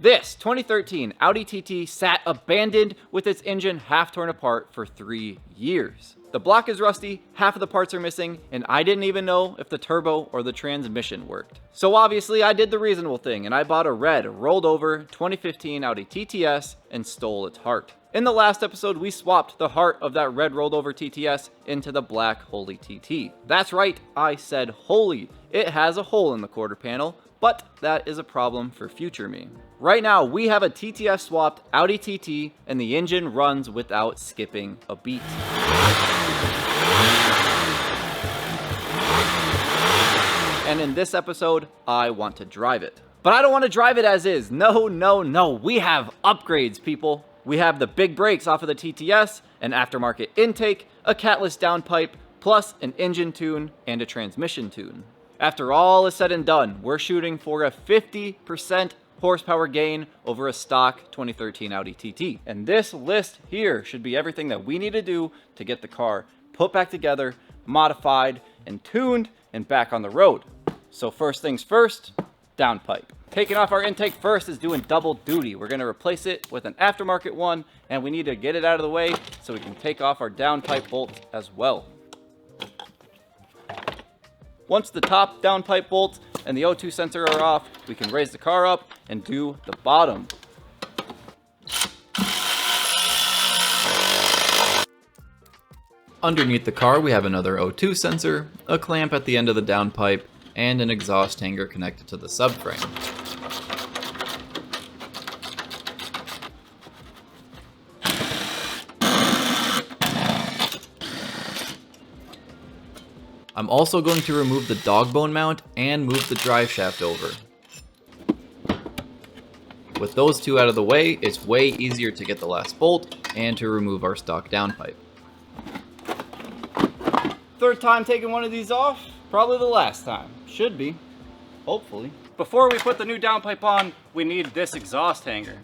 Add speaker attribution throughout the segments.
Speaker 1: This 2013 Audi TT sat abandoned with its engine half torn apart for 3 years. The block is rusty, half of the parts are missing, and I didn't even know if the turbo or the transmission worked. So obviously I did the reasonable thing and I bought a red rolled over 2015 Audi TTS and stole its heart. In the last episode, we swapped the heart of that red rolled over TTS into the black Holy TT. That's right, I said holy. It has a hole in the quarter panel, but that is a problem for future me. Right now, we have a TTS swapped Audi TT and the engine runs without skipping a beat. And in this episode, I want to drive it. But I don't want to drive it as is. No, no, no. We have upgrades, people. We have the big brakes off of the TTS, an aftermarket intake, a catless downpipe, plus an engine tune and a transmission tune. After all is said and done, we're shooting for a 50% horsepower gain over a stock 2013 Audi TT. And this list here should be everything that we need to do to get the car put back together, modified, and tuned, and back on the road. So first things first, downpipe. Taking off our intake first is doing double duty. We're gonna replace it with an aftermarket one, and we need to get it out of the way so we can take off our downpipe bolts as well. Once the top downpipe bolts and the O2 sensor are off, we can raise the car up and do the bottom. Underneath the car, we have another O2 sensor, a clamp at the end of the downpipe, and an exhaust hanger connected to the subframe. I'm also going to remove the dog bone mount and move the drive shaft over. With those two out of the way, it's way easier to get the last bolt and to remove our stock downpipe. Third time taking one of these off, probably the last time. Should be, hopefully. Before we put the new downpipe on, we need this exhaust hanger.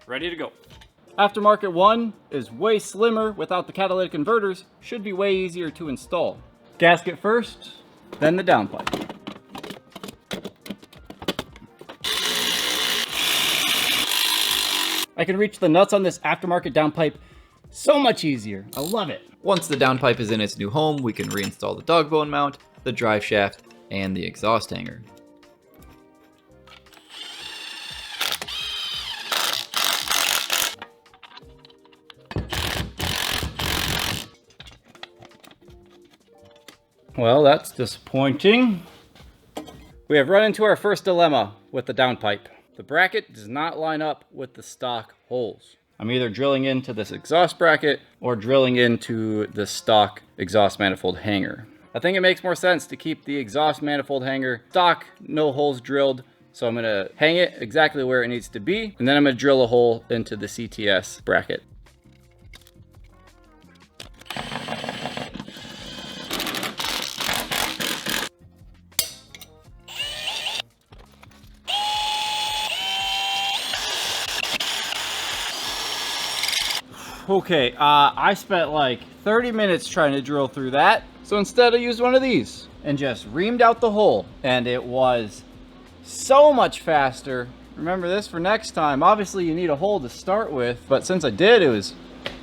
Speaker 1: Ready to go. Aftermarket one is way slimmer without the catalytic converters, should be way easier to install. Gasket first, then the downpipe. I can reach the nuts on this aftermarket downpipe so much easier. I love it. Once the downpipe is in its new home, we can reinstall the dog bone mount, the drive shaft, and the exhaust hanger. Well, that's disappointing. We have run into our first dilemma with the downpipe. The bracket does not line up with the stock holes. I'm either drilling into this exhaust bracket or drilling into the stock exhaust manifold hanger. I think it makes more sense to keep the exhaust manifold hanger stock, no holes drilled. So I'm gonna hang it exactly where it needs to be, and then I'm gonna drill a hole into the CTS bracket. Okay, I spent like 30 minutes trying to drill through that. So instead I used one of these and just reamed out the hole, and it was so much faster. Remember this for next time. Obviously you need a hole to start with, but since I did, it was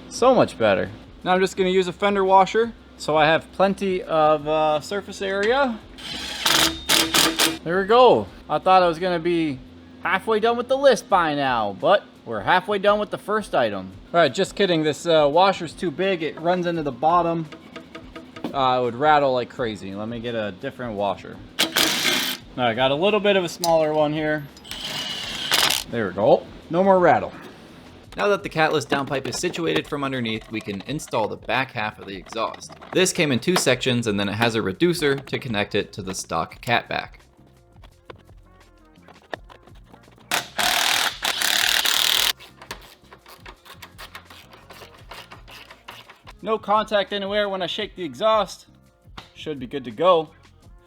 Speaker 1: so much better. Now I'm just gonna use a fender washer so I have plenty of surface area. There we go. I thought I was gonna be halfway done with the list by now, but we're halfway done with the first item. All right, just kidding. This washer's too big. It runs into the bottom. It would rattle like crazy. Let me get a different washer. All right, got a little bit of a smaller one here. There we go. No more rattle. Now that the catless downpipe is situated from underneath, we can install the back half of the exhaust. This came in two sections, and then it has a reducer to connect it to the stock catback. No contact anywhere when I shake the exhaust. Should be good to go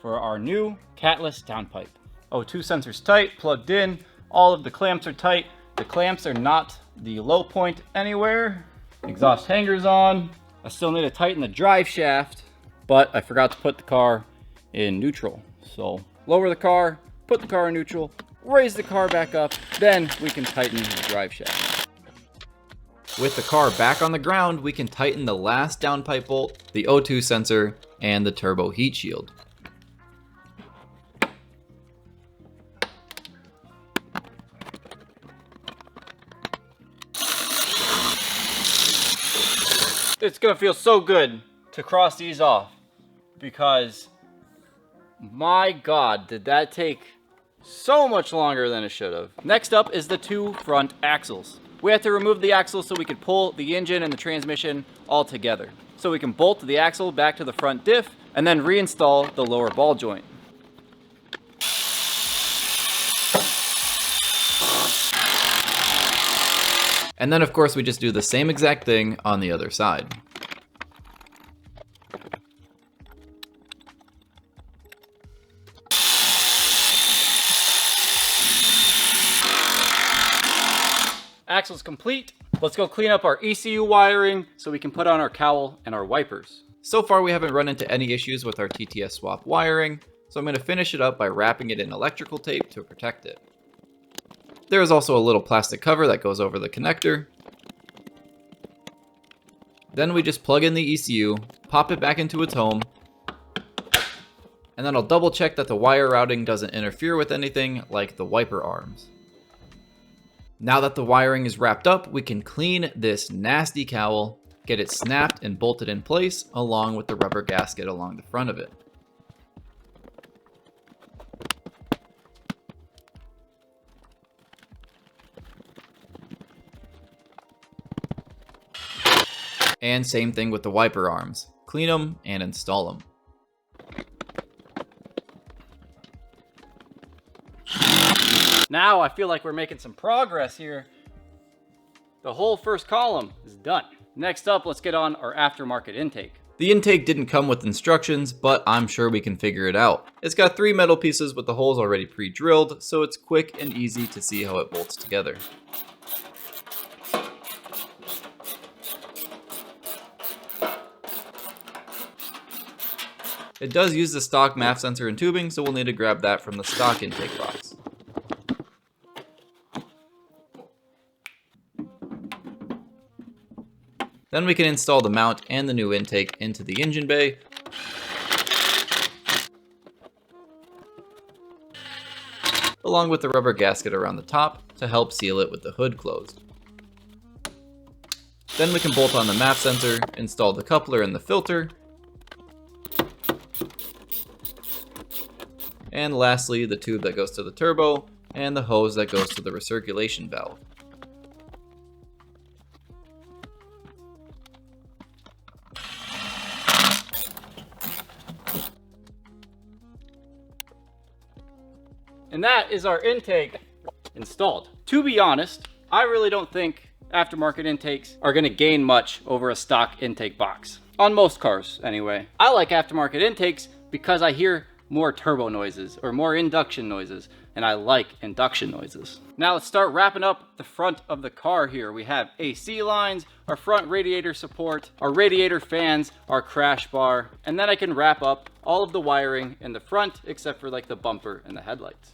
Speaker 1: for our new catless downpipe. O2 sensors tight, plugged in. All of the clamps are tight. The clamps are not the low point anywhere. Exhaust hangers on. I still need to tighten the drive shaft, but I forgot to put the car in neutral. So lower the car, put the car in neutral, raise the car back up, then we can tighten the drive shaft. With the car back on the ground, we can tighten the last downpipe bolt, the O2 sensor, and the turbo heat shield. It's gonna feel so good to cross these off because my God, did that take so much longer than it should have. Next up is the two front axles. We have to remove the axle so we can pull the engine and the transmission all together. So we can bolt the axle back to the front diff and then reinstall the lower ball joint. And then of course we just do the same exact thing on the other side. Axle's complete. Let's go clean up our ECU wiring so we can put on our cowl and our wipers. So far we haven't run into any issues with our TTS swap wiring, so I'm going to finish it up by wrapping it in electrical tape to protect it. There is also a little plastic cover that goes over the connector. Then we just plug in the ECU, pop it back into its home, and then I'll double check that the wire routing doesn't interfere with anything like the wiper arms. Now that the wiring is wrapped up, we can clean this nasty cowl, get it snapped and bolted in place along with the rubber gasket along the front of it. And same thing with the wiper arms. Clean them and install them. Now I feel like we're making some progress here. The whole first column is done. Next up, let's get on our aftermarket intake. The intake didn't come with instructions, but I'm sure we can figure it out. It's got 3 metal pieces with the holes already pre-drilled, so it's quick and easy to see how it bolts together. It does use the stock MAF sensor and tubing, so we'll need to grab that from the stock intake box. Then we can install the mount and the new intake into the engine bay. Along with the rubber gasket around the top to help seal it with the hood closed. Then we can bolt on the MAF sensor, install the coupler and the filter, and lastly the tube that goes to the turbo and the hose that goes to the recirculation valve. And that is our intake installed. To be honest, I really don't think aftermarket intakes are gonna gain much over a stock intake box. On most cars, anyway. I like aftermarket intakes because I hear more turbo noises or more induction noises, and I like induction noises. Now let's start wrapping up the front of the car here. We have AC lines, our front radiator support, our radiator fans, our crash bar, and then I can wrap up all of the wiring in the front except for like the bumper and the headlights.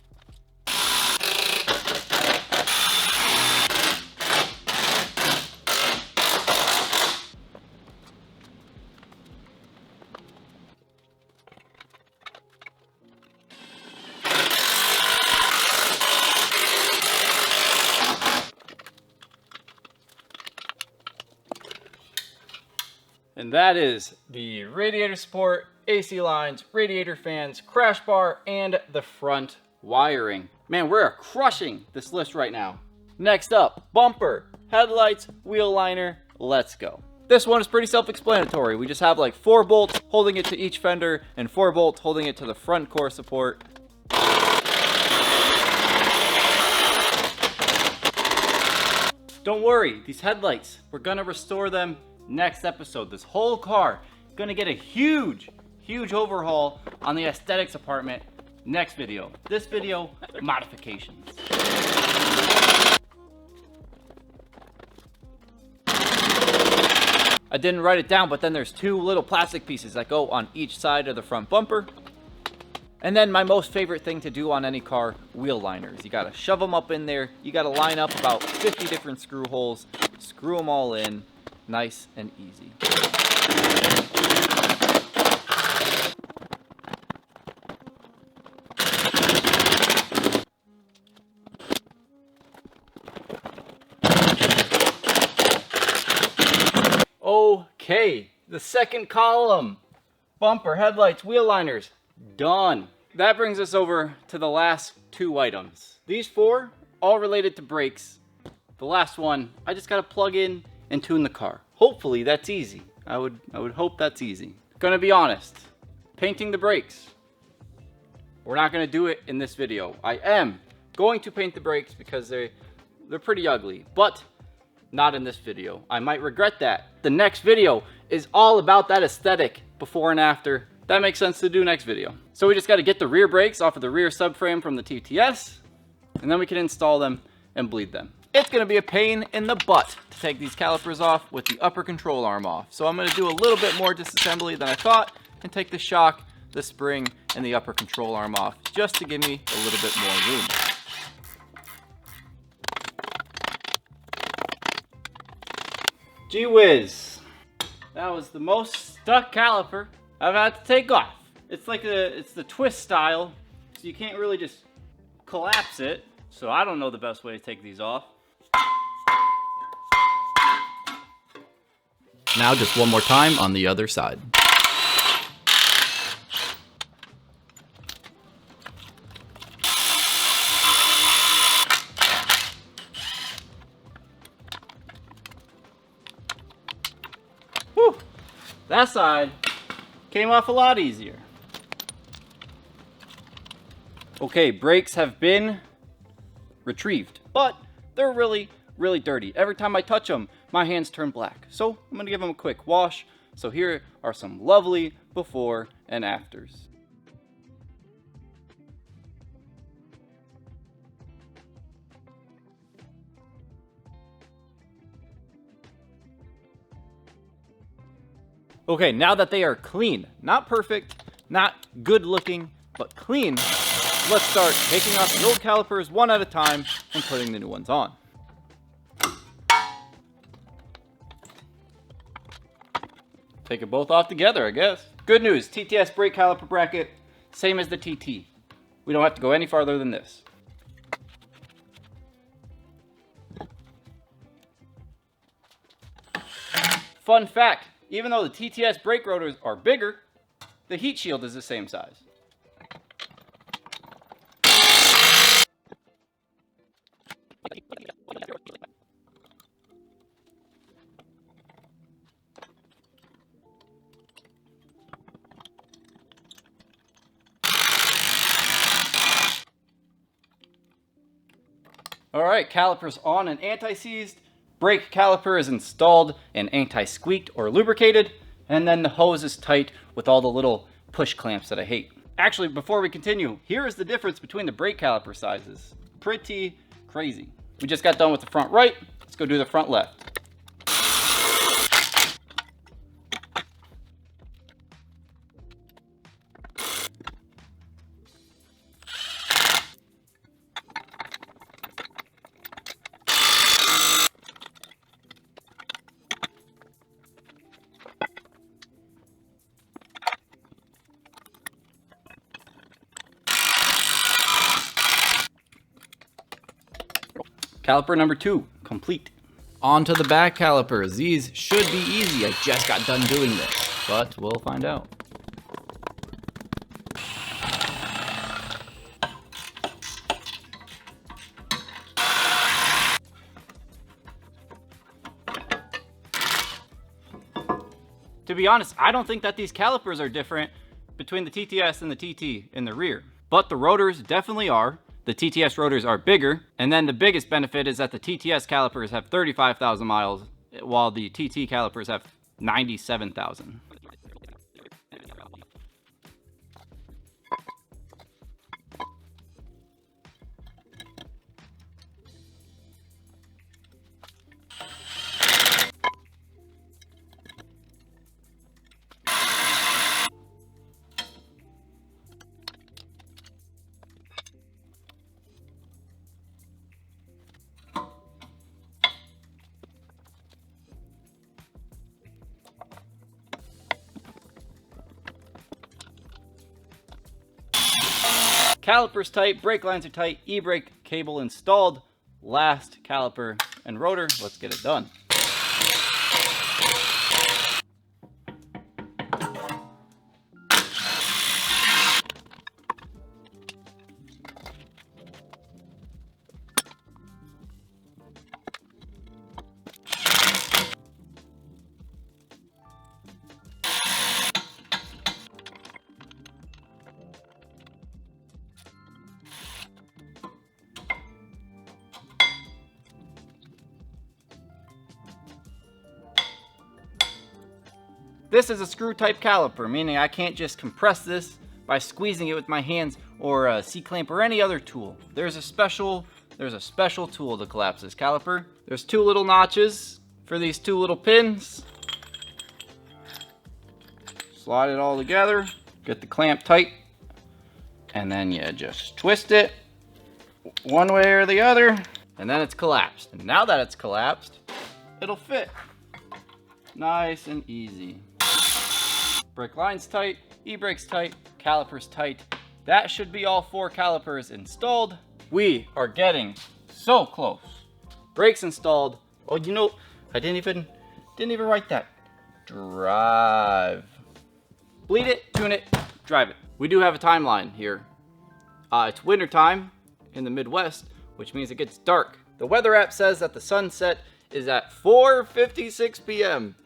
Speaker 1: And that is the radiator support, AC lines, radiator fans, crash bar, and the front wiring. Man, we're crushing this list right now. Next up, bumper, headlights, wheel liner, let's go. This one is pretty self-explanatory. We just have like 4 bolts holding it to each fender and 4 bolts holding it to the front core support. Don't worry, these headlights, we're gonna restore them next episode. This whole car is gonna get a huge overhaul on the aesthetics department next video. This video, modifications. I didn't write it down, but then there's 2 little plastic pieces that go on each side of the front bumper. And then my most favorite thing to do on any car, wheel liners. You gotta shove them up in there. You gotta line up about 50 different screw holes, screw them all in, nice and easy. Okay, the second column, bumper, headlights, wheel liners, done. That brings us over to the last two items. These four, all related to brakes. The last one, I just gotta plug in and tune the car. Hopefully that's easy. I would hope that's easy. Gonna be honest, painting the brakes. We're not gonna do it in this video. I am going to paint the brakes because they're pretty ugly, but not in this video. I might regret that. The next video is all about that aesthetic, before and after. That makes sense to do next video. So we just got to get the rear brakes off of the rear subframe from the TTS, and then we can install them and bleed them. It's going to be a pain in the butt to take these calipers off with the upper control arm off. So I'm going to do a little bit more disassembly than I thought and take the shock, the spring, and the upper control arm off just to give me a little bit more room. Gee whiz, that was the most stuck caliper I've had to take off. It's the twist style, so you can't really just collapse it. So I don't know the best way to take these off. Now just one more time on the other side. Whew, that side came off a lot easier. Okay, brakes have been retrieved, but they're really, really dirty. Every time I touch them, my hands turn black. So I'm gonna give them a quick wash. So here are some lovely before and afters. Okay, now that they are clean, not perfect, not good looking, but clean, let's start taking off the old calipers one at a time and putting the new ones on. Take it both off together, I guess. Good news, TTS brake caliper bracket, same as the TT. We don't have to go any farther than this. Fun fact, even though the TTS brake rotors are bigger, the heat shield is the same size. Alright, calipers on and anti-seized. Brake caliper is installed and anti-squeaked or lubricated. And then the hose is tight with all the little push clamps that I hate. Actually, before we continue, here is the difference between the brake caliper sizes. Pretty crazy. We just got done with the front right. Let's go do the front left. Caliper number 2, complete. On to the back calipers. These should be easy. I just got done doing this, but we'll find out. To be honest, I don't think that these calipers are different between the TTS and the TT in the rear, but the rotors definitely are. The TTS rotors are bigger, and then the biggest benefit is that the TTS calipers have 35,000 miles, while the TT calipers have 97,000. Caliper's tight, brake lines are tight, e-brake cable installed. Last caliper and rotor. Let's get it done. This is a screw type caliper, meaning I can't just compress this by squeezing it with my hands or a C-clamp or any other tool. There's a special tool to collapse this caliper. There's two little notches for these two little pins. Slide it all together, get the clamp tight, and then you just twist it one way or the other, and then it's collapsed. And now that it's collapsed, it'll fit. Nice and easy. Brake line's tight, e-brake's tight, caliper's tight. That should be all 4 calipers installed. We are getting so close. Brakes installed. Oh, you know, I didn't even write that. Drive. Bleed it, tune it, drive it. We do have a timeline here. It's winter time in the Midwest, which means it gets dark. The weather app says that the sunset is at 4:56 p.m.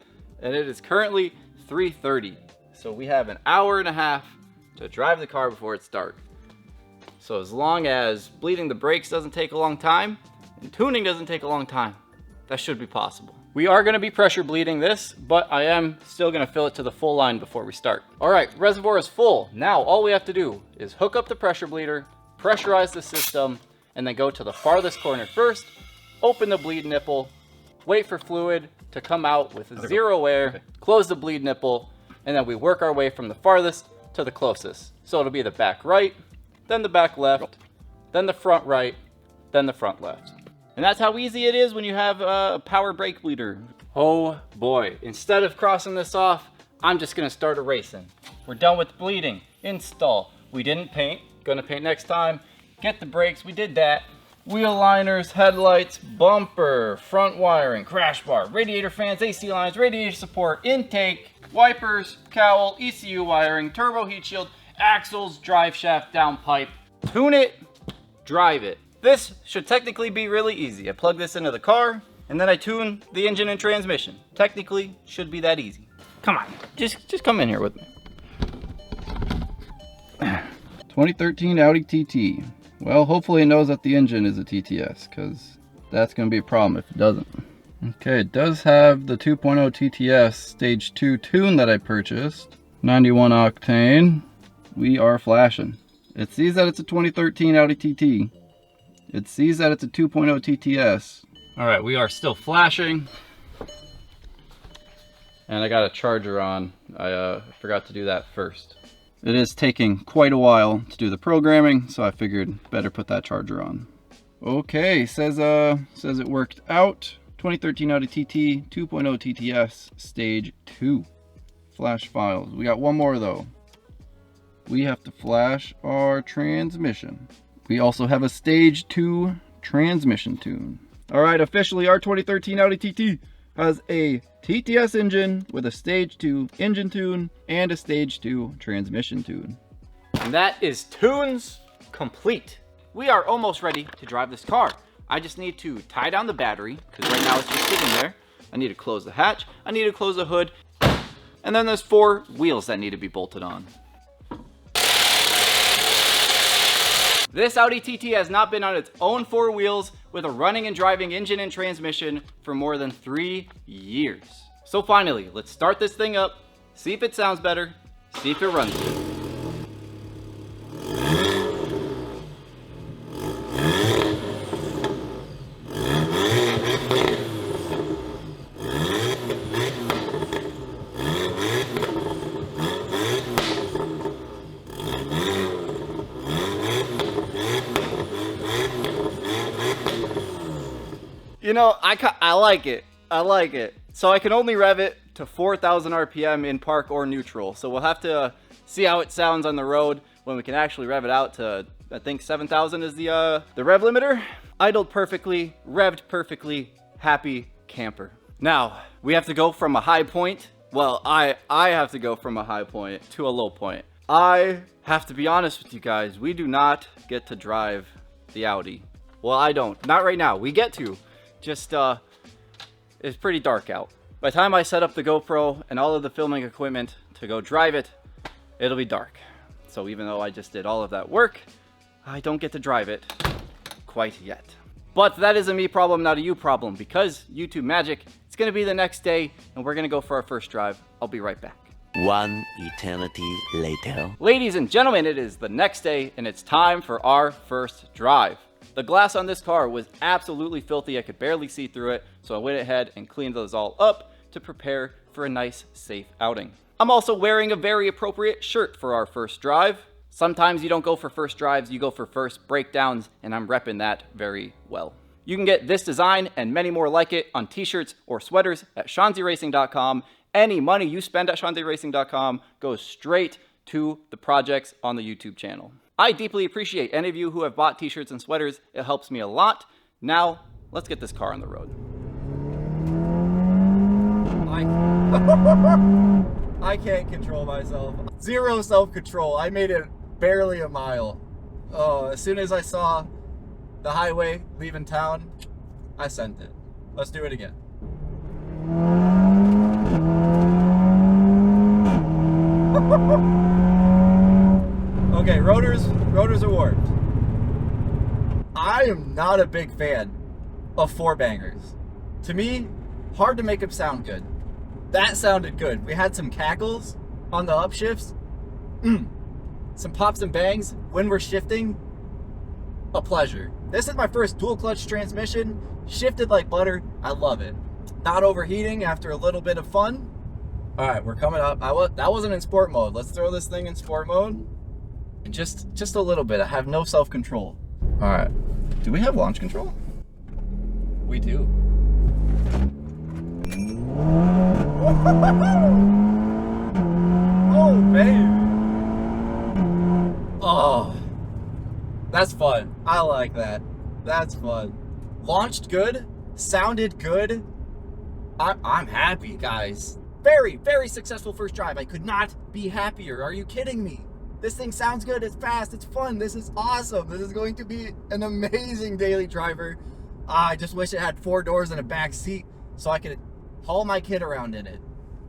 Speaker 1: and it is currently 3:30. So we have an hour and a half to drive the car before it's dark. So as long as bleeding the brakes doesn't take a long time and tuning doesn't take a long time, that should be possible. We are going to be pressure bleeding this, but I am still going to fill it to the full line before we start. All right, reservoir is full. Now all we have to do is hook up the pressure bleeder, pressurize the system, and then go to the farthest corner first, open the bleed nipple, wait for fluid to come out with 0 air, close the bleed nipple, and then we work our way from the farthest to the closest. So it'll be the back right, then the back left, then the front right, then the front left. And that's how easy it is when you have a power brake bleeder. Oh boy, instead of crossing this off, I'm just gonna start erasing. We're done with bleeding, install. We didn't paint, gonna paint next time. Get the brakes, we did that. Wheel liners, headlights, bumper, front wiring, crash bar, radiator fans, AC lines, radiator support, intake, wipers, cowl, ECU wiring, turbo heat shield, axles, drive shaft, downpipe. Tune it, drive it. This should technically be really easy. I plug this into the car, and then I tune the engine and transmission. Technically, should be that easy. Come on, just come in here with me.
Speaker 2: 2013 Audi TT. Well, hopefully it knows that the engine is a TTS, because that's going to be a problem if it doesn't. Okay, it does have the 2.0 TTS Stage 2 tune that I purchased. 91 octane. We are flashing. It sees that it's a 2013 Audi TT. It sees that it's a 2.0 TTS.
Speaker 1: All right, we are still flashing. And I got a charger on. I forgot to do that first.
Speaker 2: It is taking quite a while to do the programming, so I figured better put that charger on. Okay, says it worked out. 2013 Audi TT 2.0 TTS Stage 2. Flash files. We got one more though. We have to flash our transmission. We also have a Stage 2 transmission tune. Alright, officially our 2013 Audi TT has a TTS engine with a Stage 2 engine tune and a Stage 2 transmission tune.
Speaker 1: And that is tunes complete. We are almost ready to drive this car. I just need to tie down the battery, because right now it's just sitting there. I need to close the hatch, I need to close the hood, and then there's 4 wheels that need to be bolted on. This Audi TT has not been on its own 4 wheels with a running and driving engine and transmission for more than 3 years. So finally, let's start this thing up, see if it sounds better, see if it runs good. You know, I like it. I like it. So I can only rev it to 4,000 RPM in park or neutral. So we'll have to see how it sounds on the road. when we can actually rev it out to, I think 7,000 is the rev limiter. Idled perfectly, revved perfectly, happy camper. Now, we have to go from a high point. Well, I have to go from a high point to a low point. I have to be honest with you guys. We do not get to drive the Audi. Well, I don't. Not right now. We get to. Just, it's pretty dark out. By the time I set up the GoPro and all of the filming equipment to go drive it, it'll be dark. So even though I just did all of that work, I don't get to drive it quite yet. But that is a me problem, not a you problem, because YouTube magic, it's gonna be the next day and we're gonna go for our first drive. I'll be right back.
Speaker 3: One eternity later.
Speaker 1: Ladies and gentlemen, it is the next day and it's time for our first drive. The glass on this car was absolutely filthy. I could barely see through it, so I went ahead and cleaned those all up to prepare for a nice, safe outing. I'm also wearing a very appropriate shirt for our first drive. Sometimes you don't go for first drives, you go for first breakdowns, and I'm repping that very well. You can get this design and many more like it on t-shirts or sweaters at ShawnzeyRacing.com. Any money you spend at ShawnzeyRacing.com goes straight to the projects on the YouTube channel. I deeply appreciate any of you who have bought t-shirts and sweaters. It helps me a lot. Now, let's get this car on the road.
Speaker 2: I can't control myself. Zero self-control. I made it barely a mile. Oh, as soon as I saw the highway leaving town, I sent it. Let's do it again. Okay, rotors are warped. I am not a big fan of four bangers. To me, hard to make them sound good. That sounded good. We had some cackles on the upshifts. Some pops and bangs when we're shifting. A pleasure. This is my first dual clutch transmission. Shifted like butter. I love it. Not overheating after a little bit of fun. All right, we're coming up. That wasn't in sport mode. Let's throw this thing in sport mode. And just a little bit. I have no self-control. All right. Do we have launch control? We do. Oh, baby. Oh, that's fun. I like that. That's fun. Launched good. Sounded good. I'm happy, guys. Very, very successful first drive. I could not be happier. Are you kidding me? This thing sounds good. It's fast. It's fun. This is awesome. This is going to be an amazing daily driver. I just wish it had 4 doors and a back seat so I could haul my kid around in it.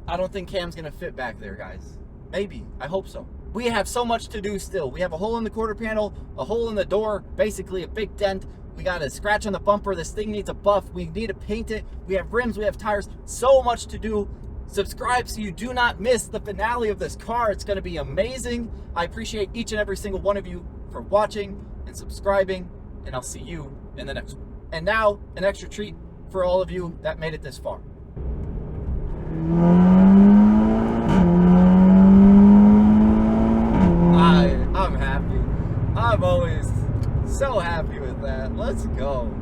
Speaker 2: I don't think Cam's gonna fit back there, guys. Maybe. I hope so. We have so much to do still. We have a hole in the quarter panel, a hole in the door, basically a big dent. We got a scratch on the bumper. This thing needs a buff. We need to paint it. We have rims. We have tires. So much to do. Subscribe so you do not miss the finale of this car. It's going to be amazing. I appreciate each and every single one of you for watching and subscribing, and I'll see you in the next one. And now, an extra treat for all of you that made it this far. I'm happy. I'm always so happy with that. Let's go.